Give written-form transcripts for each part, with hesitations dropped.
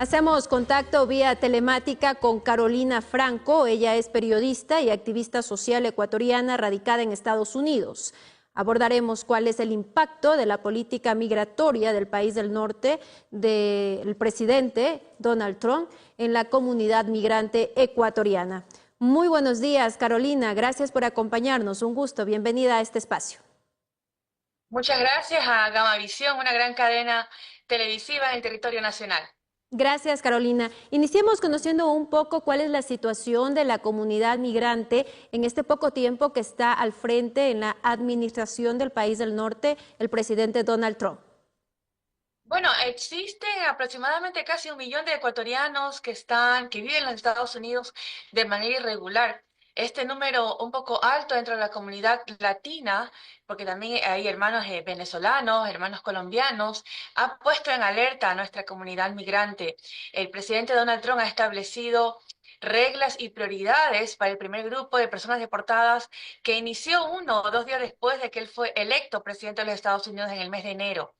Hacemos contacto vía telemática con Carolina Franco. Ella es periodista y activista social ecuatoriana radicada en Estados Unidos. Abordaremos cuál es el impacto de la política migratoria del país del norte del presidente Donald Trump en la comunidad migrante ecuatoriana. Muy buenos días, Carolina. Gracias por acompañarnos. Un gusto. Bienvenida a este espacio. Muchas gracias a Gamavisión, una gran cadena televisiva en el territorio nacional. Gracias, Carolina. Iniciemos conociendo un poco cuál es la situación de la comunidad migrante en este poco tiempo que está al frente en la administración del país del norte, el presidente Donald Trump. Bueno, existen aproximadamente casi 1 millón de ecuatorianos que viven en los Estados Unidos de manera irregular. Este número un poco alto dentro de la comunidad latina, porque también hay hermanos venezolanos, hermanos colombianos, ha puesto en alerta a nuestra comunidad migrante. El presidente Donald Trump ha establecido reglas y prioridades para el primer grupo de personas deportadas que inició 1 o 2 días después de que él fue electo presidente de los Estados Unidos en el mes de enero.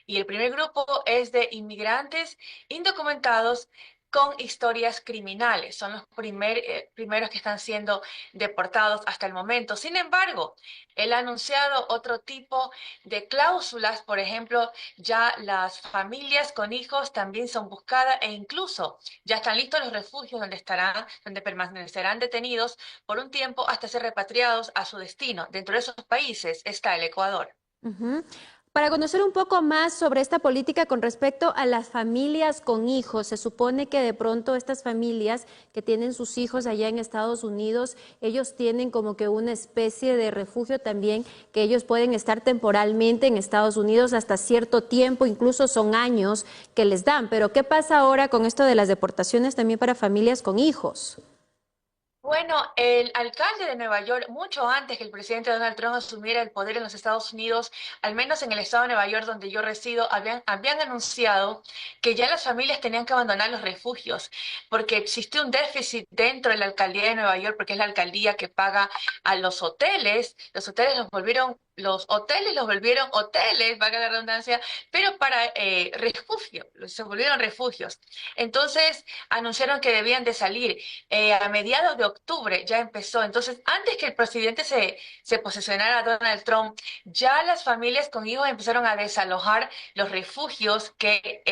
Y el primer grupo es de inmigrantes indocumentados con historias criminales. Son los primeros que están siendo deportados hasta el momento. Sin embargo, él ha anunciado otro tipo de cláusulas. Por ejemplo, ya las familias con hijos también son buscadas e incluso ya están listos los refugios donde permanecerán detenidos por un tiempo hasta ser repatriados a su destino. Dentro de esos países está el Ecuador. Ujú. Para conocer un poco más sobre esta política con respecto a las familias con hijos, se supone que de pronto estas familias que tienen sus hijos allá en Estados Unidos, ellos tienen como que una especie de refugio también, que ellos pueden estar temporalmente en Estados Unidos hasta cierto tiempo, incluso son años que les dan. Pero ¿qué pasa ahora con esto de las deportaciones también para familias con hijos? Bueno, el alcalde de Nueva York, mucho antes que el presidente Donald Trump asumiera el poder en los Estados Unidos, al menos en el estado de Nueva York donde yo resido, habían anunciado que ya las familias tenían que abandonar los refugios, porque existe un déficit dentro de la alcaldía de Nueva York, porque es la alcaldía que paga a los hoteles. Los hoteles los volvieron hoteles, valga la redundancia, pero para refugio, se volvieron refugios. Entonces anunciaron que debían de salir a mediados de octubre ya empezó. Entonces, antes que el presidente se posesionara Donald Trump, ya las familias con hijos empezaron a desalojar los refugios que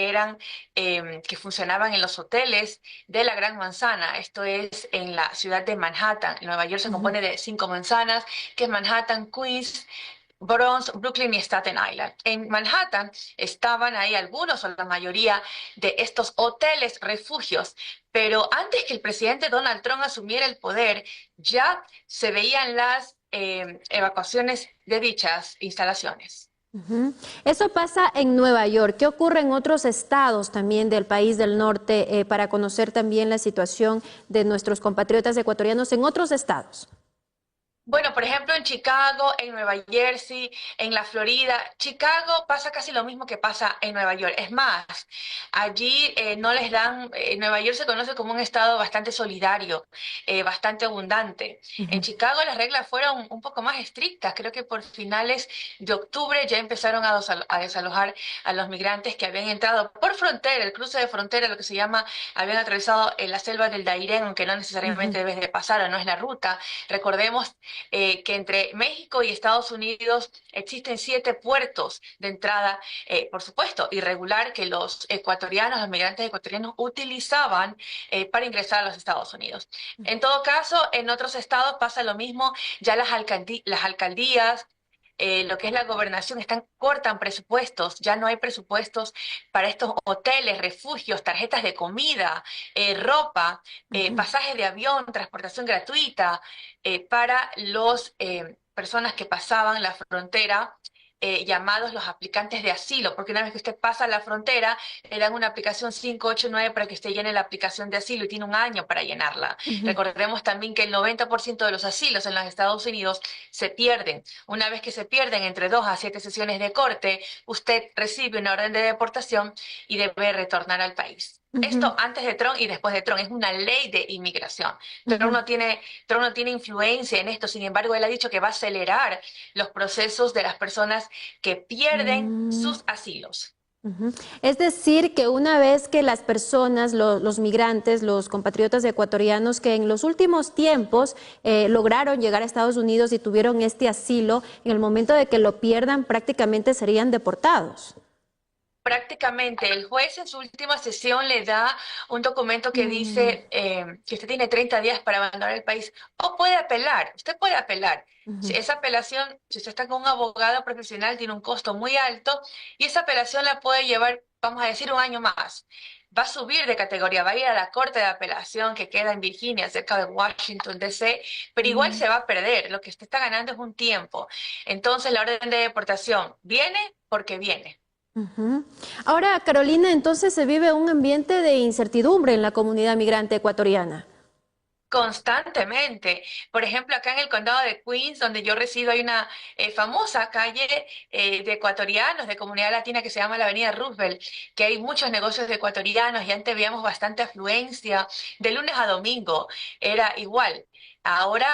funcionaban en los hoteles de la Gran Manzana. Esto es en la ciudad de Manhattan. Nueva York se compone de 5 manzanas, que es Manhattan, Queens, Bronx, Brooklyn y Staten Island. En Manhattan estaban ahí algunos o la mayoría de estos hoteles refugios, pero antes que el presidente Donald Trump asumiera el poder, ya se veían las evacuaciones de dichas instalaciones. Ujú. Eso pasa en Nueva York. ¿Qué ocurre en otros estados también del país del norte para conocer también la situación de nuestros compatriotas ecuatorianos en otros estados? Bueno, por ejemplo, en Chicago, en Nueva Jersey, en la Florida, Chicago pasa casi lo mismo que pasa en Nueva York. Es más, allí no les dan, Nueva York se conoce como un estado bastante solidario, bastante abundante. En Ujú. Chicago las reglas fueron un poco más estrictas. Creo que por finales de octubre ya empezaron a desalojar a los migrantes que habían entrado por frontera, el cruce de frontera, lo que se llama, habían atravesado la selva del Dairén, aunque no necesariamente Ujú. debes de pasar o no es la ruta. Recordemos que entre México y Estados Unidos existen 7 puertos de entrada, por supuesto, irregular, que los migrantes ecuatorianos utilizaban para ingresar a los Estados Unidos. En todo caso, en otros estados pasa lo mismo, ya las alcaldías, lo que es la gobernación, cortan presupuestos, ya no hay presupuestos para estos hoteles, refugios, tarjetas de comida, ropa, Ujú. pasajes de avión, transportación gratuita para las personas que pasaban la frontera. Llamados los aplicantes de asilo, porque una vez que usted pasa la frontera, le dan una aplicación 589 para que usted llene la aplicación de asilo y tiene un año para llenarla. Ujú. Recordemos también que el 90% de los asilos en los Estados Unidos se pierden. Una vez que se pierden entre 2 a 7 sesiones de corte, usted recibe una orden de deportación y debe retornar al país. Ujú. Esto antes de Trump y después de Trump es una ley de inmigración. Trump Ujú. no tiene, Trump no tiene influencia en esto, sin embargo, él ha dicho que va a acelerar los procesos de las personas que pierden Mm. sus asilos. Ujú. Es decir, que una vez que las personas, los migrantes, los compatriotas ecuatorianos que en los últimos tiempos lograron llegar a Estados Unidos y tuvieron este asilo, en el momento de que lo pierdan prácticamente serían deportados. Prácticamente el juez en su última sesión le da un documento que Mm, dice que usted tiene 30 días para abandonar el país o puede apelar, usted puede apelar. Si ujú, esa apelación, si usted está con un abogado profesional, tiene un costo muy alto y esa apelación la puede llevar, vamos a decir, un año más. Va a subir de categoría, va a ir a la Corte de Apelación que queda en Virginia, cerca de Washington, D.C., pero igual mm, se va a perder. Lo que usted está ganando es un tiempo. Entonces, la orden de deportación viene porque viene. ujú. Ahora, Carolina, entonces se vive un ambiente de incertidumbre en la comunidad migrante ecuatoriana. Constantemente. Por ejemplo, acá en el condado de Queens, donde yo resido, hay una famosa calle de ecuatorianos, de comunidad latina que se llama la Avenida Roosevelt, que hay muchos negocios de ecuatorianos y antes veíamos bastante afluencia. De lunes a domingo era igual. Ahora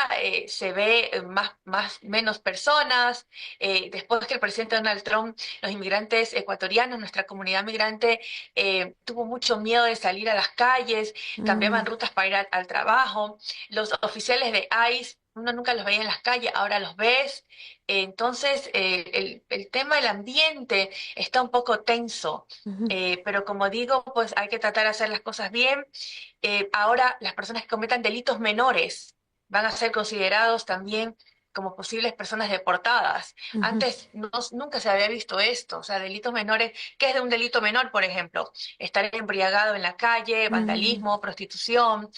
se ve menos personas. Después que el presidente Donald Trump, los inmigrantes ecuatorianos, nuestra comunidad migrante, tuvo mucho miedo de salir a las calles, cambiaban Mm, rutas para ir al trabajo. Los oficiales de ICE, uno nunca los veía en las calles, ahora los ves. Entonces, el tema del ambiente está un poco tenso. ujú, Pero como digo, pues hay que tratar de hacer las cosas bien. Ahora, las personas que cometan delitos menores van a ser considerados también como posibles personas deportadas. ujú, Antes nunca se había visto esto, o sea, delitos menores. ¿Qué es de un delito menor, por ejemplo? Estar embriagado en la calle, mm, vandalismo, prostitución,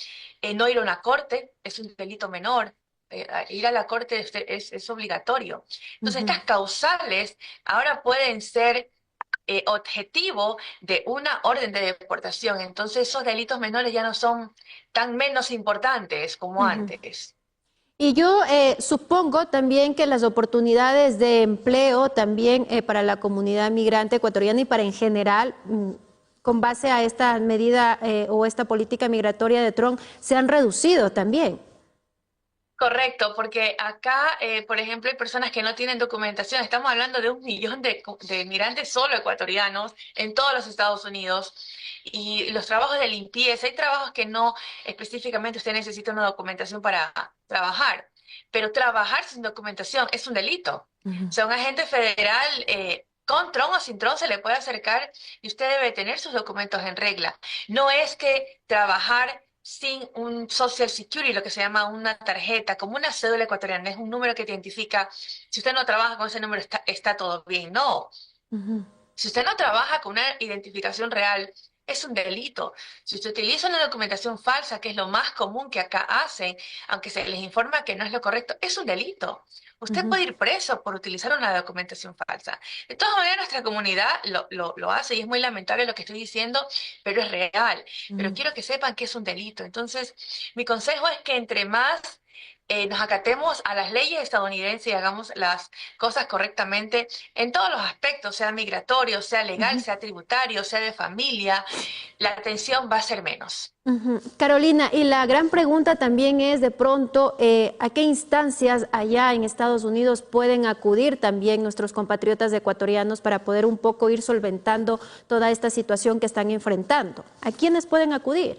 no ir a una corte es un delito menor. Ir a la corte es obligatorio. Entonces, ujú. estas causales ahora pueden ser objetivo de una orden de deportación. Entonces, esos delitos menores ya no son tan menos importantes como Ujú. antes. Y yo supongo también que las oportunidades de empleo también para la comunidad migrante ecuatoriana y para en general, con base a esta medida o esta política migratoria de Trump, se han reducido también. Correcto, porque acá, por ejemplo, hay personas que no tienen documentación. Estamos hablando de 1 millón de migrantes solo ecuatorianos en todos los Estados Unidos. Y los trabajos de limpieza, hay trabajos que no específicamente usted necesita una documentación para trabajar, pero trabajar sin documentación es un delito. O Ujú, sea, un agente federal con tron o sin tron se le puede acercar y usted debe tener sus documentos en regla. No es que trabajar sin un Social Security, lo que se llama una tarjeta, como una cédula ecuatoriana, es un número que te identifica, si usted no trabaja con ese número está todo bien. No, ujú, si usted no trabaja con una identificación real, es un delito. Si usted utiliza una documentación falsa, que es lo más común que acá hacen, aunque se les informa que no es lo correcto, es un delito. Usted ujú, puede ir preso por utilizar una documentación falsa. De todas maneras, nuestra comunidad lo hace y es muy lamentable lo que estoy diciendo, pero es real. Pero ujú. quiero que sepan que es un delito. Entonces, mi consejo es que entre más nos acatemos a las leyes estadounidenses y hagamos las cosas correctamente, en todos los aspectos, sea migratorio, sea legal, Ujú, sea tributario, sea de familia, la tensión va a ser menos. ujú. Carolina, y la gran pregunta también es de pronto, ¿a qué instancias allá en Estados Unidos pueden acudir también nuestros compatriotas ecuatorianos para poder un poco ir solventando toda esta situación que están enfrentando? ¿A quiénes pueden acudir?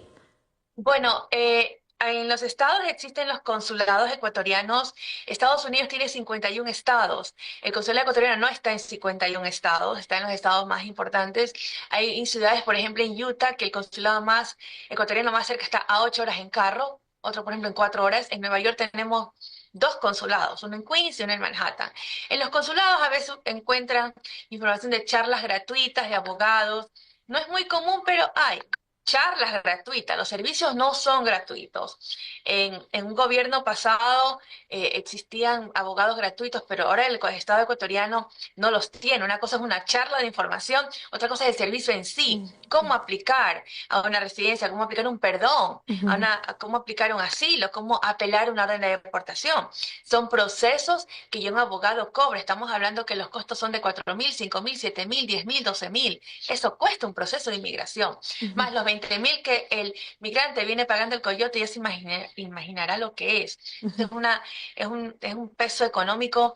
Bueno, en los estados existen los consulados ecuatorianos. Estados Unidos tiene 51 estados. El consulado ecuatoriano no está en 51 estados, está en los estados más importantes. Hay en ciudades, por ejemplo, en Utah, que el consulado más ecuatoriano más cerca está a 8 horas en carro, otro, por ejemplo, en 4 horas. En Nueva York tenemos dos consulados, uno en Queens y uno en Manhattan. En los consulados a veces encuentran información de charlas gratuitas de abogados. No es muy común, pero hay charlas gratuitas. Los servicios no son gratuitos. En un gobierno pasado existían abogados gratuitos, pero ahora el Estado ecuatoriano no los tiene. Una cosa es una charla de información, otra cosa es el servicio en sí. Mm, Cómo aplicar a una residencia, cómo aplicar un perdón, ujú, a cómo aplicar un asilo, cómo apelar una orden de deportación. Son procesos que ya un abogado cobra. Estamos hablando que los costos son de 4.000, 5.000, 7.000, 10.000, 12.000. Eso cuesta un proceso de inmigración ujú. más los 20.000 que el migrante viene pagando el coyote, ya se imaginará lo que es. Ujú, Es un peso económico,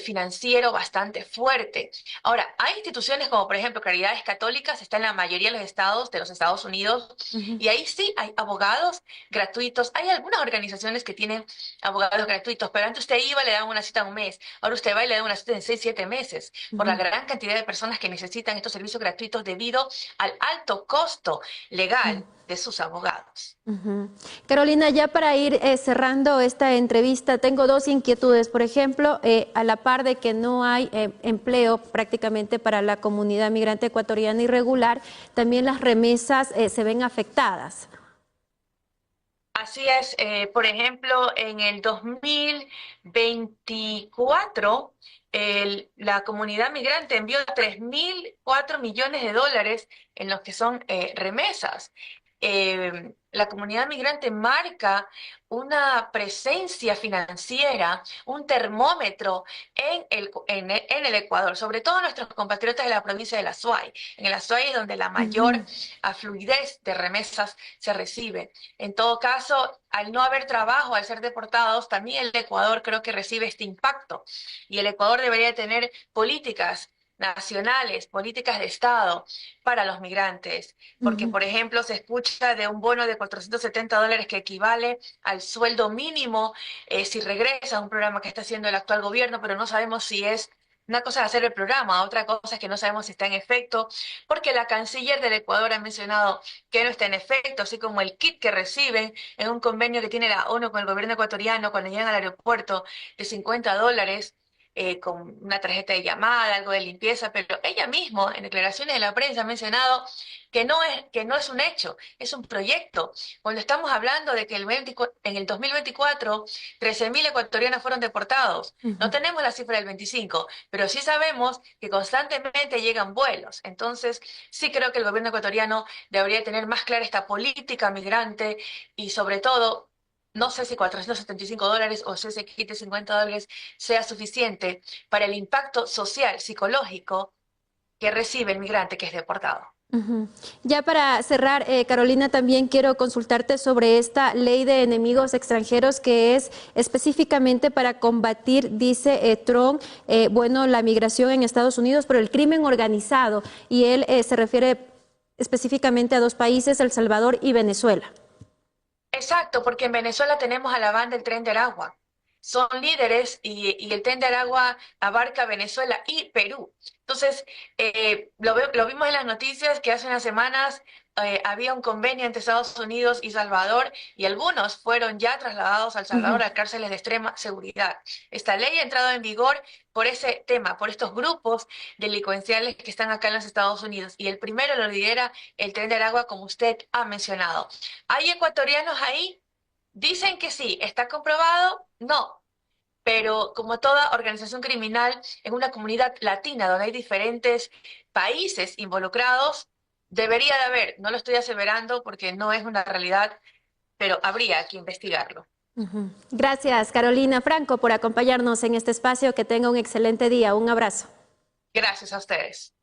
financiero bastante fuerte. Ahora, hay instituciones como por ejemplo Caridades Católicas, está en la mayoría de los estados de los Estados Unidos, ujú. y ahí sí hay abogados gratuitos. Hay algunas organizaciones que tienen abogados gratuitos, pero antes usted iba, le daban una cita en un mes, ahora usted va y le dan una cita en 6, 7 meses, por la Ujú, gran cantidad de personas que necesitan estos servicios gratuitos debido al alto costo legal de sus abogados. ujú. Carolina, ya para ir cerrando esta entrevista, tengo dos inquietudes. Por ejemplo, a la par de que no hay empleo prácticamente para la comunidad migrante ecuatoriana irregular, también las remesas se ven afectadas. Así es, por ejemplo, en el 2024, la comunidad migrante envió 3.004 millones de dólares en los que son remesas. La comunidad migrante marca una presencia financiera, un termómetro en el Ecuador, sobre todo nuestros compatriotas de la provincia de La Suay. En La Suay es donde la mayor Ujú, fluidez de remesas se recibe. En todo caso, al no haber trabajo, al ser deportados, también el Ecuador creo que recibe este impacto. Y el Ecuador debería tener políticas nacionales, políticas de Estado para los migrantes, porque, ujú. por ejemplo, se escucha de un bono de $470 que equivale al sueldo mínimo si regresa a un programa que está haciendo el actual gobierno, pero no sabemos si es una cosa es hacer el programa, otra cosa es que no sabemos si está en efecto, porque la canciller del Ecuador ha mencionado que no está en efecto, así como el kit que reciben en un convenio que tiene la ONU con el gobierno ecuatoriano cuando llegan al aeropuerto de $50, con una tarjeta de llamada, algo de limpieza, pero ella misma en declaraciones de la prensa ha mencionado que no es un hecho, es un proyecto. Cuando estamos hablando de que en el 2024 13.000 ecuatorianos fueron deportados, no Ujú, tenemos la cifra del 25, pero sí sabemos que constantemente llegan vuelos. Entonces, sí creo que el gobierno ecuatoriano debería tener más clara esta política migrante y sobre todo, no sé si $475 o si ese kit de $50 sea suficiente para el impacto social, psicológico que recibe el migrante que es deportado. ujú. Ya para cerrar, Carolina, también quiero consultarte sobre esta ley de enemigos extranjeros que es específicamente para combatir, dice Trump, bueno, la migración en Estados Unidos, pero el crimen organizado. Y él se refiere específicamente a dos países, El Salvador y Venezuela. Exacto, porque en Venezuela tenemos a la banda del Tren de Aragua. Son líderes y el Tren de Aragua abarca Venezuela y Perú. Entonces, lo vimos en las noticias que hace unas semanas había un convenio entre Estados Unidos y Salvador y algunos fueron ya trasladados a El Ujú, Salvador a cárceles de extrema seguridad. Esta ley ha entrado en vigor por ese tema, por estos grupos delincuenciales que están acá en los Estados Unidos. Y el primero lo lidera el Tren de Aragua, como usted ha mencionado. ¿Hay ecuatorianos ahí? Dicen que sí. ¿Está comprobado? No. Pero como toda organización criminal en una comunidad latina donde hay diferentes países involucrados, debería de haber, no lo estoy aseverando porque no es una realidad, pero habría que investigarlo. ujú. Gracias, Carolina Franco, por acompañarnos en este espacio. Que tenga un excelente día. Un abrazo. Gracias a ustedes.